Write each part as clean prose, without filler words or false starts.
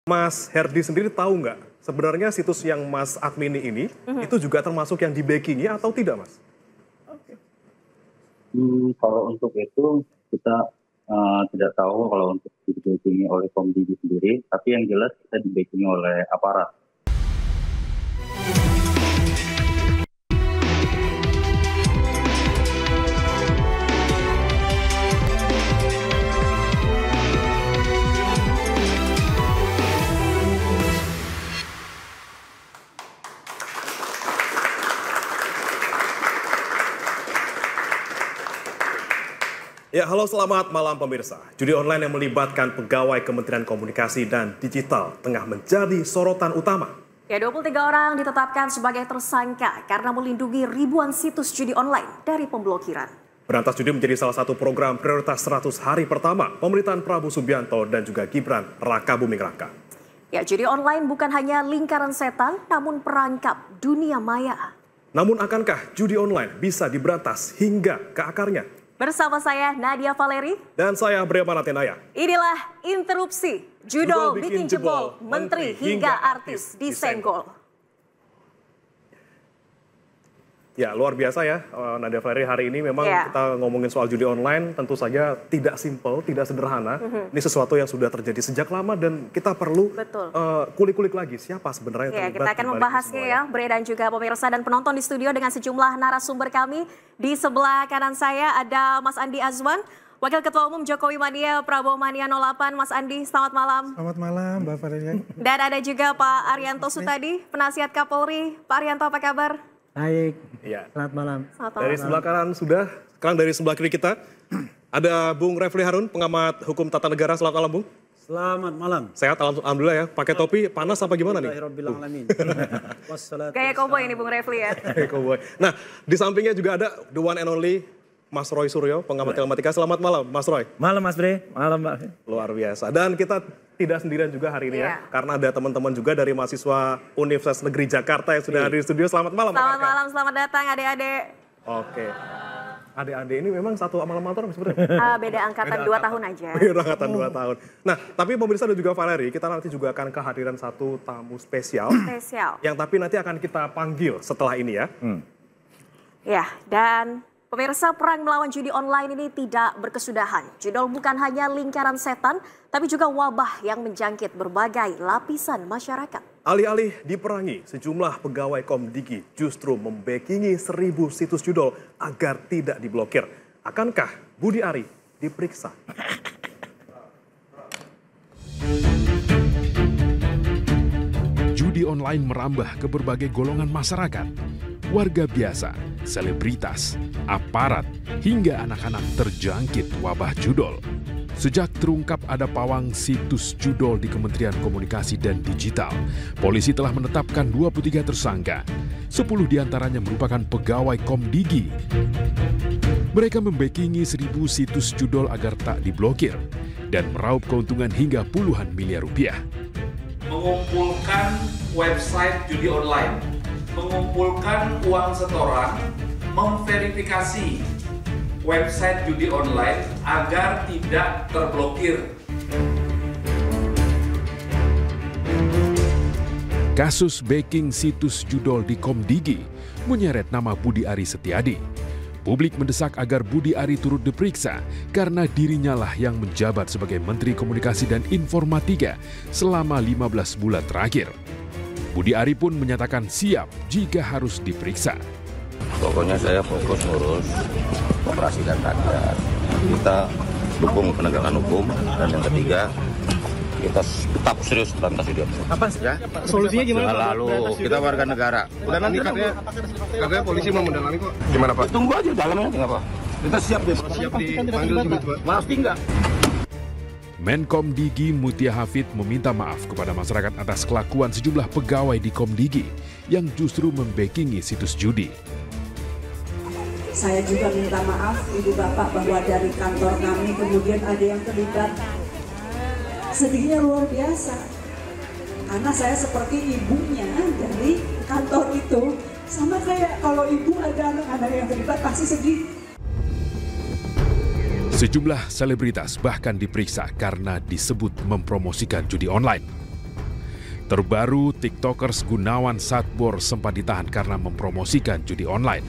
Mas Herdi sendiri tahu nggak sebenarnya situs yang Mas admini ini itu juga termasuk yang di-backing-nya atau tidak, Mas? Kalau untuk itu kita tidak tahu kalau untuk di-backing oleh Komdigi sendiri, tapi yang jelas kita di-backing oleh aparat. Ya, halo selamat malam pemirsa. Judi online yang melibatkan pegawai Kementerian Komunikasi dan Digital tengah menjadi sorotan utama. Ya, 23 orang ditetapkan sebagai tersangka karena melindungi ribuan situs judi online dari pemblokiran. Berantas judi menjadi salah satu program prioritas 100 hari pertama pemerintahan Prabowo Subianto dan juga Gibran Raka Buming Raka. Ya, judi online bukan hanya lingkaran setan, namun perangkap dunia maya. Namun akankah judi online bisa diberantas hingga ke akarnya? Bersama saya Nadia Valeri. Dan saya Brema Natenaya. Inilah Interupsi, judul bikin jebol, menteri hingga artis disenggol. Ya, luar biasa ya Nadia Valeri, hari ini memang kita ngomongin soal judi online tentu saja tidak simpel, tidak sederhana. Ini sesuatu yang sudah terjadi sejak lama dan kita perlu kulik-kulik lagi siapa sebenarnya yang terlibat. Kita akan membahasnya ya, Bre dan juga pemirsa dan penonton di studio dengan sejumlah narasumber kami. Di sebelah kanan saya ada Mas Andi Azwan, Wakil Ketua Umum Jokowi Mania Prabowo Mania 08. Mas Andi, selamat malam. Selamat malam, Mbak Valeri. Dan ada juga Pak Arianto Sutadi, Penasihat Kapolri. Pak Arianto, apa kabar? Baik, ya. Selamat malam. Dari sebelah kanan sudah, sekarang dari sebelah kiri kita ada Bung Refli Harun, pengamat hukum tata negara. Selamat malam, Bung. Selamat malam. Sehat, alhamdulillah ya. Pakai topi, panas apa gimana nih? Kayak koboi ini Bung Refli ya. Kayak koboi. Nah, di sampingnya juga ada the one and only Mas Roy Suryo, pengamat telematika. Selamat malam, Mas Roy. Malam, Mas Bre. Malam, Mbak. Luar biasa. Dan kita tidak sendirian juga hari ini ya. Karena ada teman-teman juga dari mahasiswa Universitas Negeri Jakarta yang sudah hadir di studio. Selamat malam. Selamat malam, selamat datang adik-adik. Oke. Adik-adik ini memang satu amal motor sebenarnya. Beda angkatan 2 tahun aja. Beda angkatan 2 tahun. Nah, tapi pemirsa dan juga Valeri, kita nanti juga akan kehadiran satu tamu spesial. Yang tapi nanti akan kita panggil setelah ini ya. Ya, dan pemirsa, perang melawan judi online ini tidak berkesudahan. Judul bukan hanya lingkaran setan, tapi juga wabah yang menjangkit berbagai lapisan masyarakat. Alih-alih diperangi, sejumlah pegawai Komdigi justru membackingi 1000 situs judul agar tidak diblokir. Akankah Budi Ari diperiksa? Judi online merambah ke berbagai golongan masyarakat. Warga biasa, selebritas, aparat, hingga anak-anak terjangkit wabah judol. Sejak terungkap ada pawang situs judol di Kementerian Komunikasi dan Digital, polisi telah menetapkan 23 tersangka. 10 diantaranya merupakan pegawai Komdigi. Mereka membackingi 1000 situs judol agar tak diblokir dan meraup keuntungan hingga puluhan miliar rupiah. Mengumpulkan website judi online, mengumpulkan uang setoran, memverifikasi website judi online agar tidak terblokir. Kasus backing situs judol di Komdigi menyeret nama Budi Ari Setiadi. Publik mendesak agar Budi Ari turut diperiksa karena dirinya lah yang menjabat sebagai Menteri Komunikasi dan Informatika selama 15 bulan terakhir. Budi Ari pun menyatakan siap jika harus diperiksa. Pokoknya saya fokus ngurus operasi dan rakyat. Kita dukung penegakan hukum, dan yang ketiga kita tetap serius berantas judi online. Apa ya? Solusinya gimana? Lalu kita warga negara. Udah nanti katanya polisi mau mendalami kok. Gimana Pak? Tunggu aja dalamnya, nggak apa. Kita siap deh. Siap dipanggil juga Pak? Pasti nggak. Menkom Digi Mutia Hafid meminta maaf kepada masyarakat atas kelakuan sejumlah pegawai di Komdigi yang justru membackingi situs judi. Saya juga minta maaf Ibu Bapak bahwa dari kantor kami kemudian ada yang terlibat. Sedihnya luar biasa. Karena saya seperti ibunya dari kantor itu. Sama kayak kalau ibu ada anak-anak yang terlibat pasti sedih. Sejumlah selebritas bahkan diperiksa karena disebut mempromosikan judi online. Terbaru, tiktokers Gunawan Satbor sempat ditahan karena mempromosikan judi online.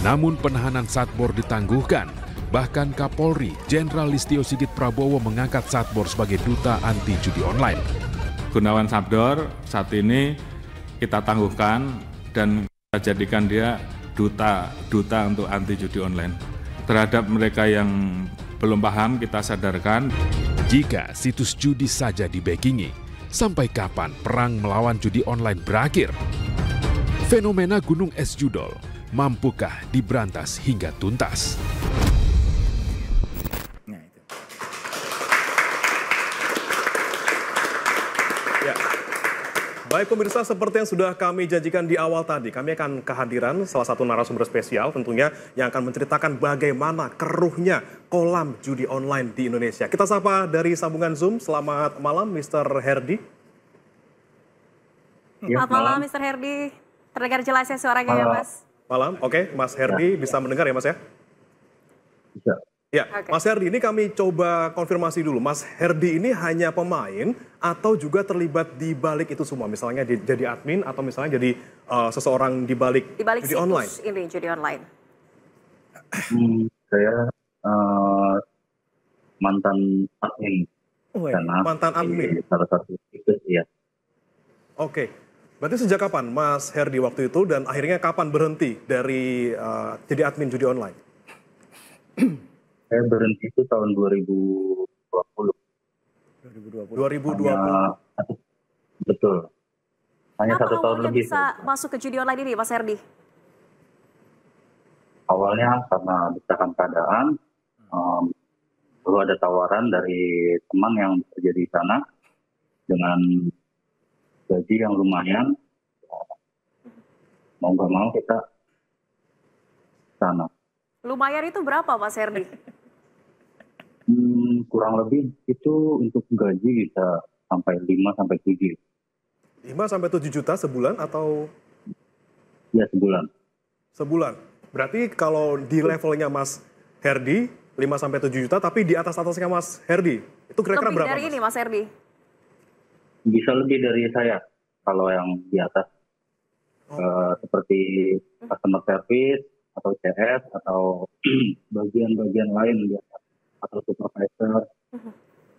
Namun penahanan Satbor ditangguhkan. Bahkan Kapolri Jenderal Listio Sigit Prabowo mengangkat Satbor sebagai duta anti judi online. Gunawan Satbor saat ini kita tangguhkan dan kita jadikan dia duta untuk anti judi online. Terhadap mereka yang belum paham, kita sadarkan. Jika situs judi saja di-backingi, sampai kapan perang melawan judi online berakhir? Fenomena gunung es judol, mampukah diberantas hingga tuntas? Baik pemirsa, seperti yang sudah kami janjikan di awal tadi, kami akan kehadiran salah satu narasumber spesial tentunya yang akan menceritakan bagaimana keruhnya kolam judi online di Indonesia. Kita sapa dari sambungan Zoom, selamat malam Mr. Herdi. Selamat malam Mr. Herdi, terdengar jelas ya suaranya ya Mas? Malam, oke Mas Herdi bisa mendengar ya Mas ya? Bisa. Ya, okay. Mas Herdi, ini kami coba konfirmasi dulu. Mas Herdi ini hanya pemain atau juga terlibat di balik itu semua? Misalnya jadi admin atau misalnya jadi seseorang di balik judi online? Ini judi online. Saya mantan admin. Mantan admin? Salah satu situs, ya. Oke, berarti sejak kapan Mas Herdi waktu itu dan akhirnya kapan berhenti dari jadi admin judi online? Saya berhenti itu tahun 2020. 2020. Betul. Hanya Kenapa 1 tahun lebih. Bisa masuk ke judi online ini, Mas Herdi? Awalnya karena desakan keadaan, lalu ada tawaran dari teman yang bekerja di sana dengan gaji yang lumayan. Mau nggak mau kita sana. Lumayan itu berapa, Mas Herdi? Kurang lebih itu untuk gaji bisa sampai 5-7. 5-7 juta sebulan atau? Ya, sebulan. Sebulan. Berarti kalau di levelnya Mas Herdi 5-7 juta, tapi di atasnya Mas Herdi itu kira-kira berapa? Lebih dari ini Mas Herdi? Bisa lebih dari saya kalau yang di atas. Seperti customer service atau CS atau bagian-bagian lain di atas. Atau supervisor.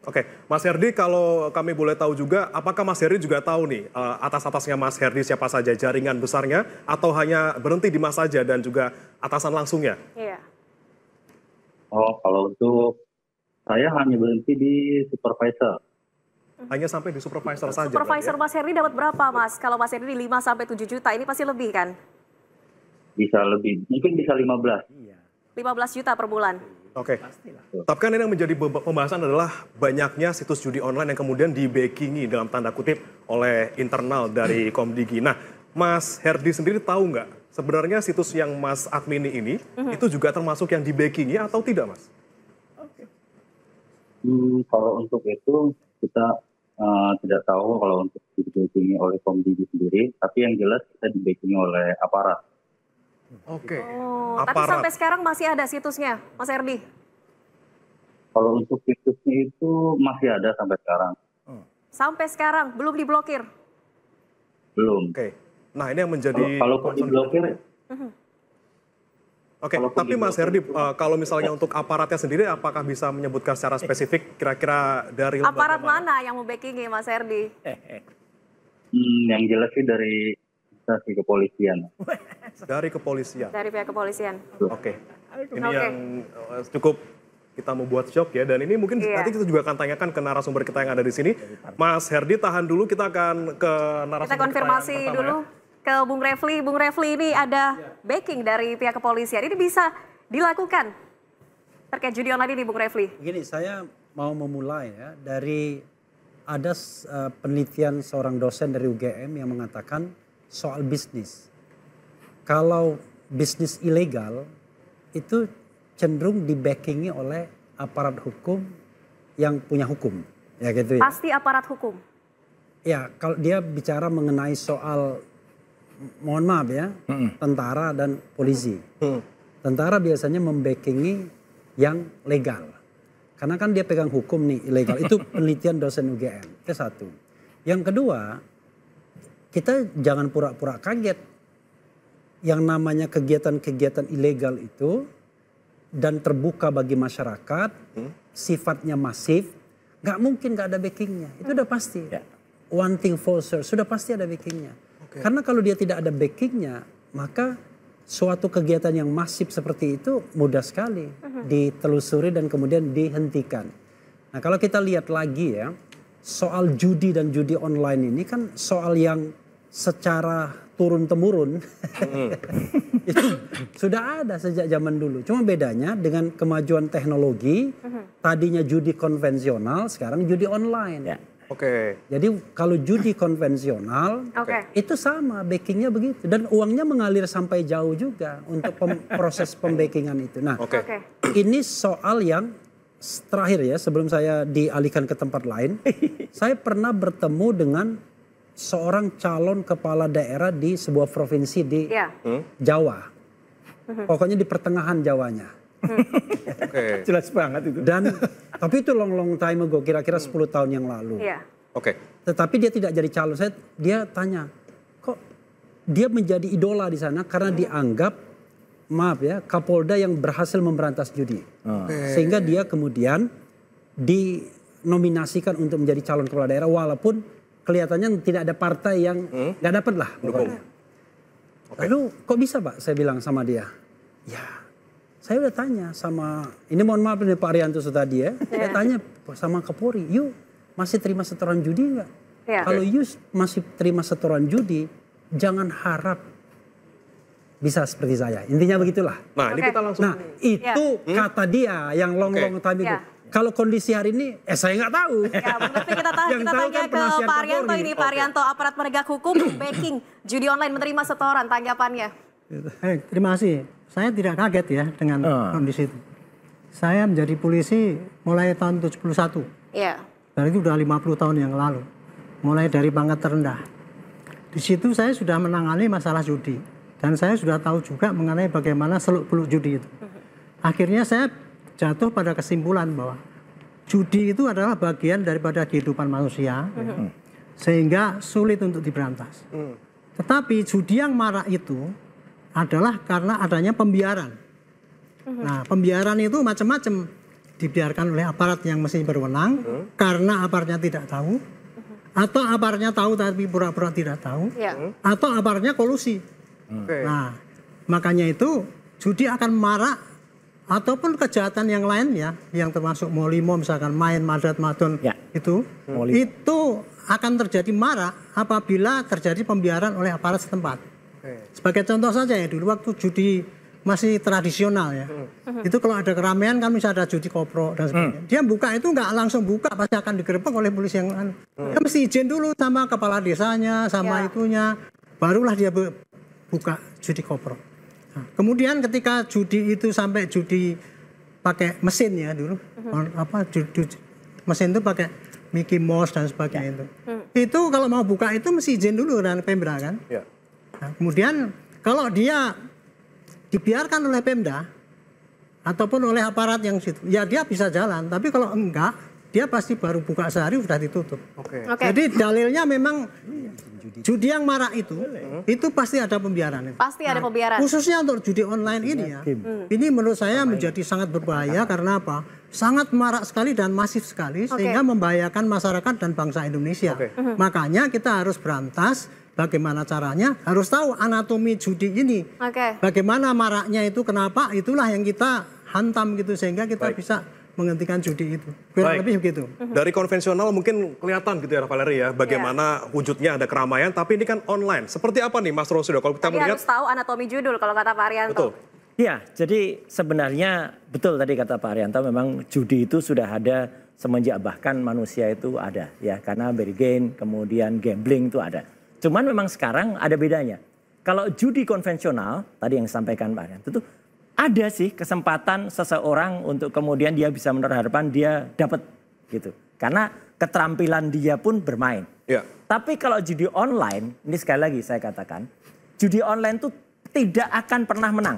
Oke, Mas Herdi, kalau kami boleh tahu juga, apakah Mas Herdi juga tahu nih atas-atasnya Mas Herdi siapa saja, jaringan besarnya, atau hanya berhenti di Mas saja dan juga atasan langsungnya? Iya. Oh, kalau untuk saya hanya berhenti di supervisor. Hanya sampai di supervisor saja? Supervisor Mas Herdi dapat berapa, Mas? Kalau Mas Herdi 5-7 juta, ini pasti lebih kan? Bisa lebih, mungkin bisa 15. 15 juta per bulan. Oke, tapi kan ini yang menjadi pembahasan adalah banyaknya situs judi online yang kemudian di-backingi dalam tanda kutip oleh internal dari Komdigi. Nah, Mas Herdi sendiri tahu nggak sebenarnya situs yang Mas admini ini itu juga termasuk yang di-backingi atau tidak, Mas? Kalau untuk itu kita tidak tahu kalau untuk di-backingi oleh Komdigi sendiri, tapi yang jelas kita di-backingi oleh aparat. Oke. Tapi sampai sekarang masih ada situsnya, Mas Herdi? Kalau untuk situsnya itu masih ada sampai sekarang. Sampai sekarang belum diblokir? Belum. Oke. Nah, ini yang menjadi kalau diblokir. Oke, tapi Mas Herdi, kalau misalnya untuk aparatnya sendiri, apakah bisa menyebutkan secara spesifik kira-kira dari aparat mana yang membackingi, Mas Herdi? Yang jelas sih dari instansi kepolisian. Dari kepolisian? Dari pihak kepolisian. Oke. Ini yang cukup kita membuat shock ya. Dan ini mungkin nanti kita juga akan tanyakan ke narasumber kita yang ada di sini. Mas Herdi, tahan dulu, kita akan ke narasumber kita konfirmasi kita dulu ke Bung Refli. Bung Refli, ini ada backing dari pihak kepolisian. Ini bisa dilakukan terkait judi online ini, Bung Refli? Begini, saya mau memulai ya dari ada penelitian seorang dosen dari UGM yang mengatakan soal bisnis. Kalau bisnis ilegal itu cenderung di-backingi oleh aparat hukum yang punya hukum. Ya gitu ya. Pasti aparat hukum? Ya, kalau dia bicara mengenai soal, mohon maaf ya, tentara dan polisi. Tentara biasanya membackingi yang legal. Karena kan dia pegang hukum nih, ilegal. Itu penelitian dosen UGM, itu satu. Yang kedua, kita jangan pura-pura kaget. Yang namanya kegiatan-kegiatan ilegal itu dan terbuka bagi masyarakat, sifatnya masif, nggak mungkin nggak ada backingnya. Itu udah pasti. One thing for sure, sudah pasti ada backingnya. Karena kalau dia tidak ada backingnya, maka suatu kegiatan yang masif seperti itu mudah sekali ditelusuri dan kemudian dihentikan. Nah kalau kita lihat lagi ya, soal judi dan judi online ini kan soal yang secara turun-temurun itu sudah ada sejak zaman dulu. Cuma bedanya dengan kemajuan teknologi, tadinya judi konvensional, sekarang judi online. Jadi kalau judi konvensional itu sama backingnya begitu dan uangnya mengalir sampai jauh juga untuk proses pembackingan itu. Nah, ini soal yang terakhir ya sebelum saya dialihkan ke tempat lain, saya pernah bertemu dengan seorang calon kepala daerah di sebuah provinsi di Jawa, pokoknya di pertengahan Jawanya. Jelas banget itu. Dan tapi itu long time ago, kira-kira 10 tahun yang lalu. Tetapi dia tidak jadi calon. Dia tanya, kok dia menjadi idola di sana karena dianggap, maaf ya, Kapolda yang berhasil memberantas judi. Sehingga dia kemudian dinominasikan untuk menjadi calon kepala daerah walaupun kelihatannya tidak ada partai yang nggak dapat lah. Lalu kok bisa Pak? Saya bilang sama dia, ya saya udah tanya sama, ini mohon maaf nih Pak Arianto tadi ya, saya tanya sama Kapolri, you masih terima setoran judi nggak? Kalau you masih terima setoran judi, jangan harap bisa seperti saya. Intinya begitulah. Nah ini kita langsung. Nah itu kata dia yang long time itu. Kalau kondisi hari ini, saya nggak tahu. Ya, kita tanya kan ke Pak Arianto ini, Pak Arianto, aparat penegak hukum backing judi online menerima setoran, tanggapannya? Terima kasih. Saya tidak kaget ya dengan kondisi itu. Saya menjadi polisi mulai tahun 71. Dan itu udah 50 tahun yang lalu. Mulai dari pangkat terendah. Di situ saya sudah menangani masalah judi. Dan saya sudah tahu juga mengenai bagaimana seluk-beluk judi itu. Akhirnya saya jatuh pada kesimpulan bahwa judi itu adalah bagian daripada kehidupan manusia. Sehingga sulit untuk diberantas. Tetapi judi yang marak itu adalah karena adanya pembiaran. Nah, pembiaran itu macam-macam. Dibiarkan oleh aparat yang mesti berwenang karena aparatnya tidak tahu, atau aparatnya tahu tapi pura-pura tidak tahu, atau aparatnya kolusi. Nah, makanya itu judi akan marak ataupun kejahatan yang lain ya, yang termasuk molimo misalkan main madat madon itu akan terjadi marak apabila terjadi pembiaran oleh aparat setempat. Sebagai contoh saja ya, dulu waktu judi masih tradisional ya, itu kalau ada keramaian kan bisa ada judi kopro dan sebagainya. Dia buka itu nggak langsung buka, pasti akan digerebek oleh polisi yang dia mesti izin dulu sama kepala desanya, sama itunya, barulah dia buka judi kopro. Nah, kemudian ketika judi itu sampai judi pakai mesin ya dulu, mesin itu pakai Mickey Mouse dan sebagainya itu kalau mau buka itu mesti izin dulu dengan Pemda kan. Nah, kemudian kalau dia dibiarkan oleh Pemda ataupun oleh aparat yang situ, ya dia bisa jalan. Tapi kalau enggak, dia pasti baru buka sehari sudah ditutup. Jadi dalilnya memang judi yang marak itu pasti ada pembiaran. Pasti ada pembiaran. Khususnya untuk judi online ini ya, ini menurut saya menjadi sangat berbahaya karena apa? Sangat marak sekali dan masif sekali sehingga membahayakan masyarakat dan bangsa Indonesia. Makanya kita harus berantas. Bagaimana caranya? Harus tahu anatomi judi ini. Bagaimana maraknya itu, kenapa? Itulah yang kita hantam gitu sehingga kita bisa menghentikan judi itu. Kurang lebih begitu. Dari konvensional mungkin kelihatan gitu ya Valeri ya, bagaimana wujudnya ada keramaian, tapi ini kan online. Seperti apa nih Mas Rosido kalau kita melihat? Harus tahu anatomi judul kalau kata Pak Arianto. Betul. Ya, jadi sebenarnya betul tadi kata Pak Arianto, memang judi itu sudah ada semenjak bahkan manusia itu ada ya, karena bergain, kemudian gambling itu ada. Cuman memang sekarang ada bedanya. Kalau judi konvensional, tadi yang disampaikan Pak Arianto, itu ada sih kesempatan seseorang untuk kemudian dia bisa menaruh harapan dia dapat gitu. Karena keterampilan dia pun bermain. Tapi kalau judi online, ini sekali lagi saya katakan, judi online itu tidak akan pernah menang.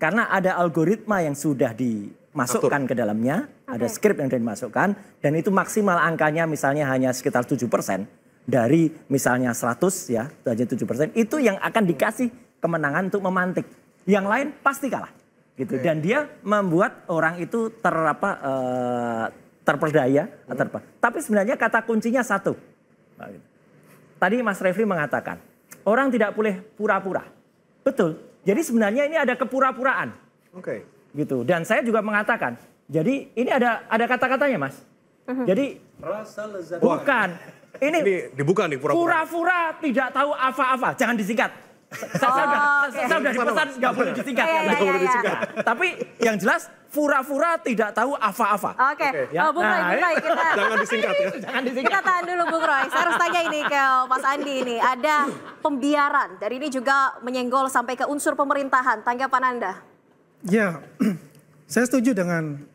Karena ada algoritma yang sudah dimasukkan ke dalamnya, ada skrip yang sudah dimasukkan, dan itu maksimal angkanya misalnya hanya sekitar 7%. dari misalnya 100 ya, hanya 7%, itu yang akan dikasih kemenangan untuk memantik. Yang lain pasti kalah. Gitu. Dan dia membuat orang itu terperdaya. Tapi sebenarnya kata kuncinya satu. Tadi Mas Refli mengatakan, orang tidak boleh pura-pura. Betul. Jadi sebenarnya ini ada kepura-puraan. Gitu. Dan saya juga mengatakan, jadi ini ada kata-katanya, Mas. Jadi bukan. Ini dibuka nih pura-pura tidak tahu apa-apa. Jangan disingkat. Saya sudah dipesan nggak boleh disingkat. Tapi yang jelas pura-pura tidak tahu apa-apa. Bung Roy, jangan disingkat ya. Kita tahan dulu Bung Roy. Saya harus tanya ini ke Mas Andi ini. Ada pembiaran. Dan ini juga menyenggol sampai ke unsur pemerintahan. Tanggapan Anda? Ya, saya setuju dengan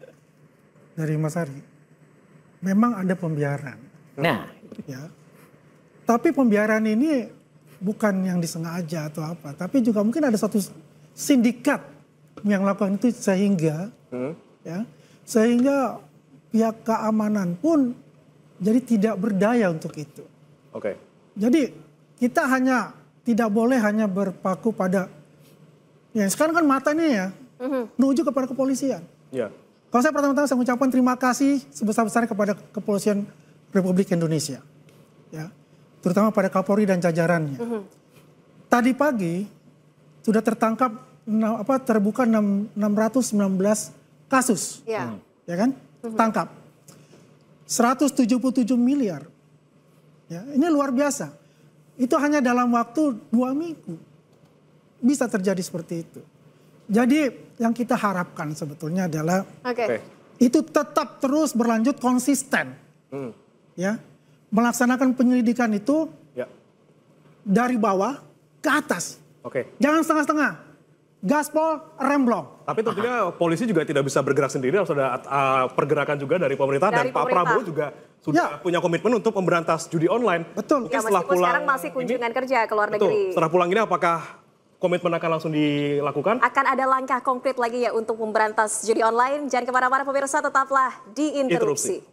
dari Mas Ari. Memang ada pembiaran. Nah, ya. Tapi pembiaran ini bukan yang disengaja atau apa, tapi juga mungkin ada satu sindikat yang lakukan itu sehingga pihak keamanan pun jadi tidak berdaya untuk itu. Jadi kita tidak boleh hanya berpaku pada sekarang kan mata ini ya menuju kepada kepolisian. Kalau saya pertama-tama saya mengucapkan terima kasih sebesar-besarnya kepada Kepolisian Republik Indonesia. Ya. Terutama pada Kapolri dan jajarannya. Tadi pagi sudah terbuka 619 kasus. Ya kan? Tangkap. 177 miliar. Ya, ini luar biasa. Itu hanya dalam waktu 2 minggu. Bisa terjadi seperti itu. Jadi yang kita harapkan sebetulnya adalah itu tetap terus berlanjut konsisten. Ya. Melaksanakan penyelidikan itu dari bawah ke atas. Jangan setengah-setengah. Gaspol, remblong. Tapi tentunya polisi juga tidak bisa bergerak sendiri, harus ada pergerakan juga dari pemerintah. Dan Pak Prabowo juga sudah punya komitmen untuk memberantas judi online. Betul. Ya, meskipun sekarang masih kunjungan kerja ke luar negeri. Setelah pulang ini apakah komitmen akan langsung dilakukan? Akan ada langkah konkret lagi ya untuk memberantas judi online. Jangan kemana-mana pemirsa, tetaplah di Interupsi.